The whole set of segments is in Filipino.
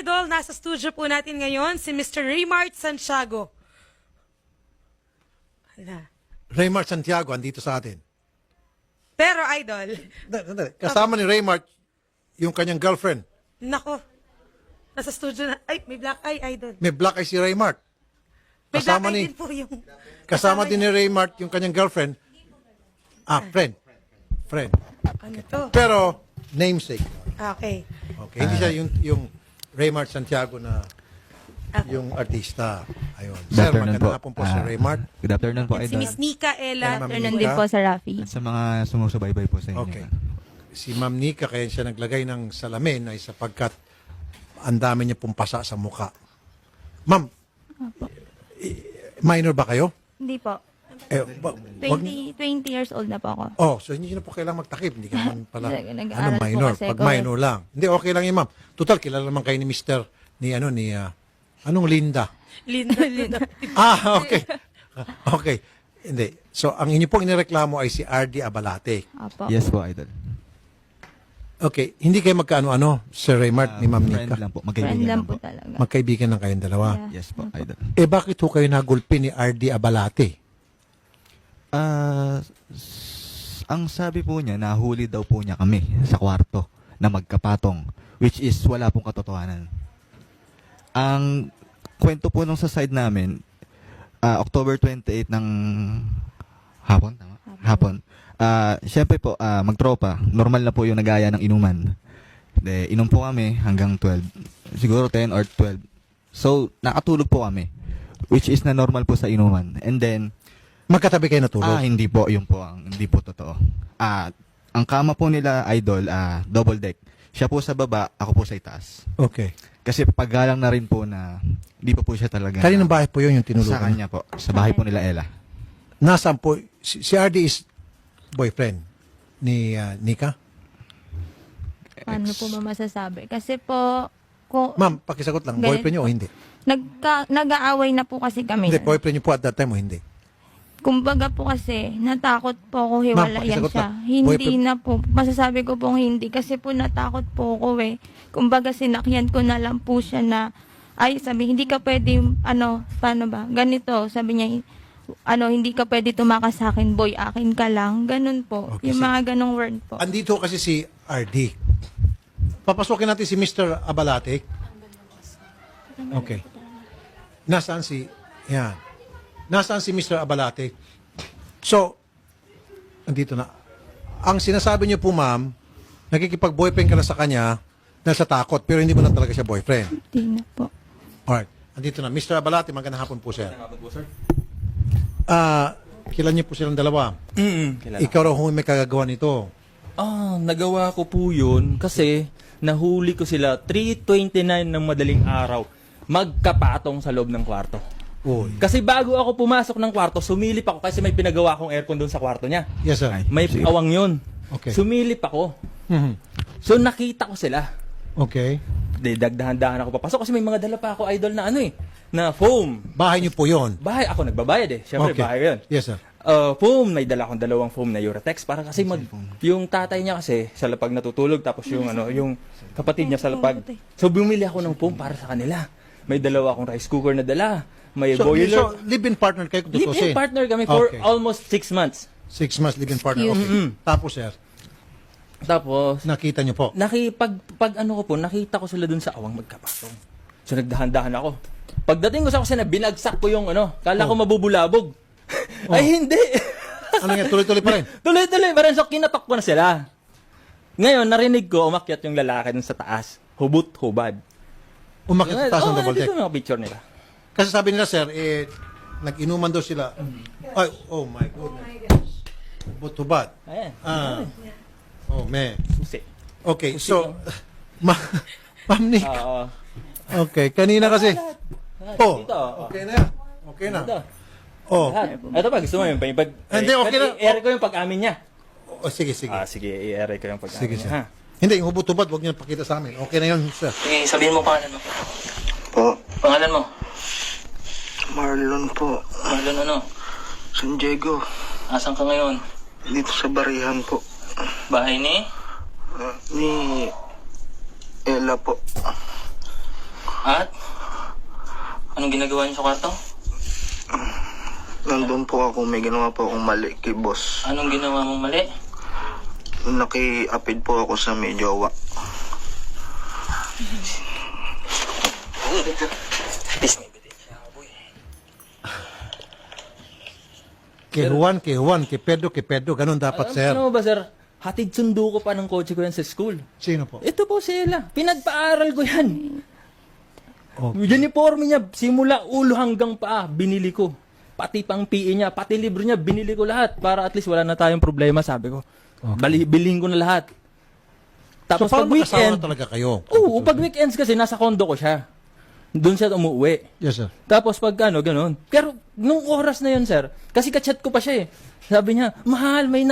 Idol, nasa studio po natin ngayon si Mr. Raymart Santiago. Hala. Raymart Santiago, andito sa atin. Pero Idol, Kasama ni Raymart, yung kanyang girlfriend. nako, nasa studio na, ay, may black eye, Idol. May black eye si Raymart. May black eye din po yung... Kasama din ni Raymart yung kanyang girlfriend. Friend. Ano to? Pero, namesake. Okay. Okay, hindi siya yung Raymart Santiago na yung artista. Ayun. Good Sir, afternoon magandang hapon po si Raymart. Good afternoon po, Si Idol. Miss Nika Ella. Ma'am Afternoon Nika. din po sa Rafi. At sa mga sumusubaybay po sa inyo. Okay. Si Ma'am Nika, kaya siya naglagay ng salamin ay sapagkat ang dami niya pong pasa sa muka. Ma'am, minor ba kayo? Hindi po. Wag- 20 years old na po ako. Oh, so hindi na po kailangan magtakip. Hindi ka naman pala, Nag-aaral po minor. kasi Pag ako minor lang. Hindi, okay lang yun, ma'am. Total, kilala naman kayo ni Mr. Anong Linda? Linda. Okay. Okay. Hindi. So, ang inyo pong inireklamo ay si RD Abalate. Opo. Yes po, Idol. Okay. Hindi kayo magkaano-ano, Sir Raymart ni Ma'am Friend Nika? lang po. Friend Magkaibigan lang lang po po. talaga. Magkaibigan lang kayong dalawa. Yeah. Yes po, Idol. Bakit ho kayo nagulpi ni RD Abalate? Ang sabi po niya, nahuli daw po niya kami sa kwarto na magkapatong, which is wala pong katotohanan. Ang kwento po nung sa side namin, October 28 ng hapon, tama? Hapon. Siyempre po, magtropa, normal na po yung nagaya ng inuman. Inom po kami hanggang 12, siguro 10 or 12. So, nakatulog po kami, which is na normal po sa inuman. And then, Magkatabi kayo natulog? hindi po, yun po hindi po totoo. Ang kama po nila, Idol, double deck. Siya po sa baba, ako po sa itaas. Okay. Kasi paggalang na rin po na hindi pa po siya talaga. Kaninong bahay po yun yung tinulugan? Sa kanya po. Sa bahay po nila Ella. Nasaan po? Si RD is boyfriend ni Nika? Ano po ba masasabi? Kasi po, kung Ma'am, pakisagot lang. Ganun Boyfriend niyo o hindi? nag-aaway na po kasi kami. Hindi, boyfriend niyo po at that time o hindi? Kumbaga po kasi, natakot po ako hiwalayan pakisagot siya. lang. Hindi Boyfriend- na po. Masasabi ko pong hindi. Kasi po natakot po ako eh. Kumbaga sinakyan ko na lang po siya na, sabi, hindi ka pwede, paano ba? Ganito, sabi niya, hindi ka pwede tumakas sa akin, boy, akin ka lang. Ganun po. Okay, Yung sige. mga ganong word po. Andito kasi si RD. Papasukin natin si Mr. Abalate. Okay. Nasaan si... Yan. Nasaan si Mr. Abalate? So, andito na. Ang sinasabi niyo po, ma'am, nakikipag-boyfriend ka na sa kanya dahil sa takot, pero hindi mo na talaga siya boyfriend. Hindi na po. Alright. Andito na. Mr. Abalate, magandang hapon po, sir. Kilala niyo po silang dalawa. Ikaw raw kung may kagagawa nito. Nagawa ko po yun kasi nahuli ko sila 3:29 ng madaling araw magkapatong sa loob ng kwarto. Uy. Kasi bago ako pumasok ng kwarto, sumilip ako kasi may pinagawa akong aircon doon sa kwarto niya. Yes, sir. May awang yun. Okay. Sumilip ako. Mhm. So nakita ko sila. Okay. Dagdahan-dahan ako papasok kasi may mga dala pa ako, Idol, na na foam. Bahay niyo po yon. Bahay, ako nagbabayad eh. Siyempre, Okay. bahay ko yun. Yes, sir. Foam, may dala akong dalawang foam na Uratex para kasi yung tatay niya kasi sa lapag natutulog tapos yung yung kapatid niya sa lapag. So bumili ako ng foam para sa kanila. May dalawa akong rice cooker na dala, may So boiler. live-in partner kayo kung Live-in tutusin. partner kami for Okay. almost 6 months. 6 months live-in partner. Okay. Mm-mm. Tapos, sir, Tapos nakita niyo po. pag nakita ko sila dun sa awang magkapatong. So nagdahan-dahan ako. Pagdating ko sa kusina, binagsak ko yung kala ko mabubulabog. Ay hindi. Ano nga, tuloy-tuloy pa rin. Tuloy-tuloy pa rin. So, kinatok ko na sila. Ngayon, narinig ko, umakyat yung lalaki dun sa taas. Hubot-hubad. Umakit sa taas ng double deck. Nandito yung mga picture nila. Kasi sabi nila, sir, nag-inuman daw sila. Ay, oh my goodness. Butubad. Ayan. Oh, me. Susi. Okay, so, Ma'am Nick. Oo. Okay, kanina kasi. Oh, Dito. okay na yan. Okay na. Ito. Oh, Lahat. Ito pa, gusto mo yung pag... Hindi, okay na. I-air ko yung pag-amin niya. oh sige, sige. Sige, i-air ko yung pag-amin Sige, niya. sir. Ha? Hindi, yung hubot-tubad, huwag niyo pakita sa amin. Okay na yun, sir. Sige, sabihin mo pangalan mo. Po, Pangalan mo? Marlon po. Pangalan ano? San Diego. Asan ka ngayon? Dito sa Barihan po. Bahay ni? Ni Ella po. At? Anong ginagawa niyo sa kwarto? Nandun po ako, may ginawa po akong mali kay boss. Anong ginawa mong mali? Nakiapid po ako sa may jowa. Kay Juan, kay Pedro, ganun dapat, sir. Ano ba, sir? Hatid sundo ko pa ng kotse ko yan sa school. Sino po? Ito po sila. Pinagpaaral ko yan. Okay. Uniforme niya, simula ulo hanggang paa, binili ko. Pati pang PE niya, pati libro niya, binili ko lahat. Para at least wala na tayong problema, sabi ko. Bilhin ko na lahat. Tapos So, pag paano magkasama weekend, na talaga kayo? oo, pag weekends kasi nasa condo ko siya. Doon siya umuwi. Yes, sir. Tapos pag ganun. Pero nung oras na yun, sir, kasi kachat ko pa siya eh. Sabi niya, mahal, may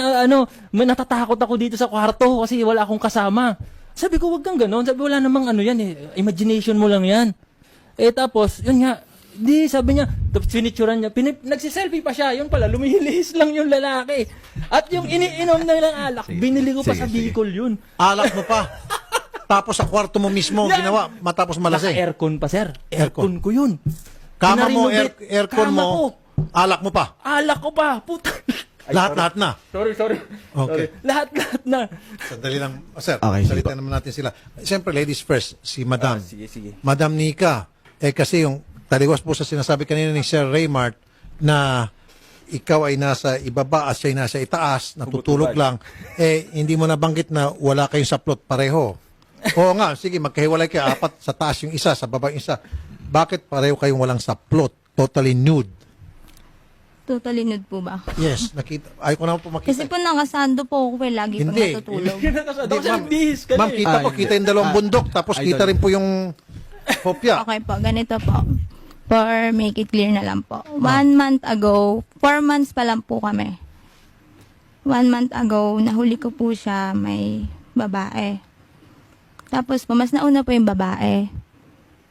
natatakot ako dito sa kwarto kasi wala akong kasama. Sabi ko, wag kang ganun. Sabi, wala namang ano yan eh. Imagination mo lang yan. Eh tapos, yun nga, sabi niya, tapos finituran niya, nagsiselfie pa siya, yun pala, lumihilihis lang yung lalaki. At yung iniinom na lang alak, binili ko pa sa Bicol yun. Alak mo pa. Tapos sa kwarto mo mismo Yan. ginawa, matapos malasing. Naka-aircon pa, sir. Aircon. Aircon ko yun. Kama mo, Pinarenovate. aircon Kama mo, ko. alak mo pa. Alak ko pa, puta. Ay, Lahat na. Sorry. Okay. Sorry. Lahat na. Sandali lang. Sir, Okay, sige salita naman natin sila. Siyempre, ladies first, si Madam. Sige. Madam Nika, kasi yung taliwas po sa sinasabi kanina ni Sir Raymart na ikaw ay nasa ibaba at siya ay nasa itaas, natutulog lang, hindi mo nabanggit na wala kayong saplot pareho. Oo nga, sige, magkahiwalay kayo, apat sa taas yung isa, sa baba yung isa. Bakit pareho kayong walang saplot? Totally nude. Totally nude po ba? Yes, nakita. Ayaw ko naman po makita. Kasi po nakasando po ako lagi pag Hindi. natutulog. Ma'am, kita po, kita yung dalawang bundok, tapos kita rin po yung kopya. Okay po, ganito po. For make it clear na lang po. 1 month ago, 4 months pa lang po kami. 1 month ago, nahuli ko po siya, may babae. Tapos po, mas nauna po yung babae.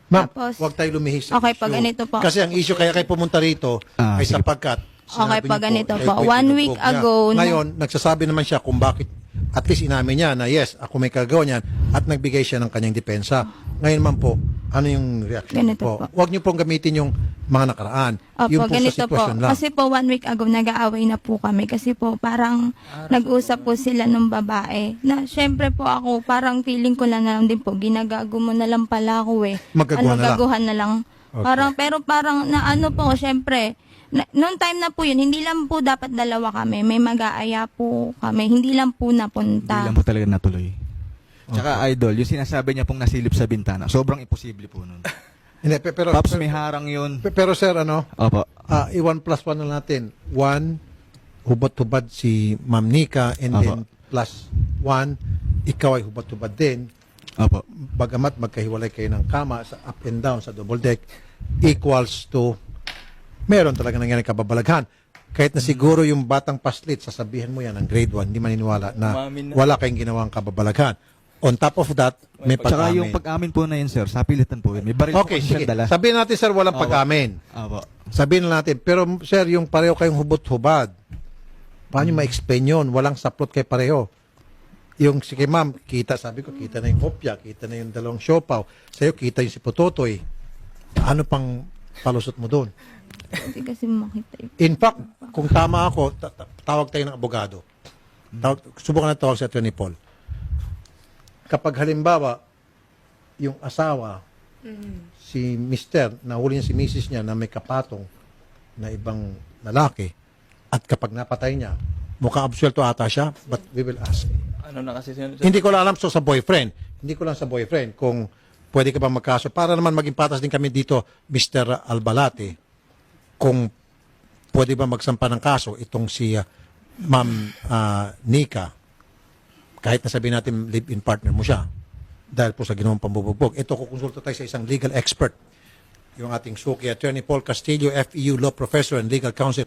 Ma'am, Tapos- huwag tayo lumihis sa Okay, issue. pag ganito po. Kasi ang issue kaya kayo pumunta rito ay sige sapagkat Okay, sinabi pag niyo ganito kayo po. po'y 1 week tinutukob niya. ago na- Ngayon, nagsasabi naman siya kung bakit at least inamin niya na yes, ako may kagawa niyan at nagbigay siya ng kanyang depensa. Ngayon man po, ano yung reaction Ganito po? po. Huwag niyo pong gamitin yung mga nakaraan. yung Opo, po sa ganito po. sitwasyon lang. Kasi po 1 week ago, nag-aaway na po kami. Kasi po, parang nag-usap po sila nung babae. Na syempre po ako, parang feeling ko lang na lang din po, ginagago mo na lang pala ako eh. Magagawa na lang. Gaguhan na lang. Okay. Pero parang na ano po, syempre, noong time na po yun, hindi lang po dapat dalawa kami. May mag-aaya po kami. Hindi lang po Hindi napunta. lang po talaga natuloy. Tsaka idol, yung sinasabi niya pong nasilip sa bintana, sobrang imposible po nun. Hindi, pero, Paps, may harang yun. pero sir, Opo. i-1 plus 1 na natin. 1, hubad-hubad si Ma'am Nika and Apo. then plus 1, ikaw ay hubad-hubad din. Opo. Bagamat magkahiwalay kayo ng kama sa up and down sa double deck equals to meron talaga nangyari kababalaghan. Kahit na siguro yung batang paslit, sasabihin mo yan ng grade 1, hindi maniniwala na Umamin na. wala kayong ginawang kababalaghan. On top of that, may Tsaka pag-amin. yung pag-amin po na yun, sir, sapilitan po yun. May baril Okay, po kasi sige. siyang dala. Sabihin natin, sir, walang Opo. pag-amin. Opo. Sabihin natin. Pero, sir, yung pareho kayong hubot-hubad, paano yung ma-explain yun? Walang saplot kay pareho. Yung sige ma'am, sabi ko, kita na yung kopya, kita na yung dalawang siopaw. Sa'yo, kita yung si Putotoy. Ano pang palusot mo doon? Hindi kasi makita yun. In fact, kung tama ako, tawag tayo ng abogado. Subukan na tawag si Atty. Paul. Kapag halimbawa, yung asawa, si Mr., nahuli niya si Mrs. niya na may kapatong na ibang lalaki, at kapag napatay niya, mukhang absuelto ata siya, but we will ask. Ano na kasi sir? Hindi ko lang alam sa boyfriend. Hindi ko lang sa boyfriend kung pwede ka ba magkaso. Para naman maging patas din kami dito, Mr. Albalate, kung pwede ba magsampa ng kaso itong si Ma'am Nika, kahit na sabihin natin live-in partner mo siya, dahil po sa ginawang pambubugbog. Ito, kukonsulta tayo sa isang legal expert, yung ating suki, Attorney Paul Castillo, FEU Law Professor and Legal Counsel.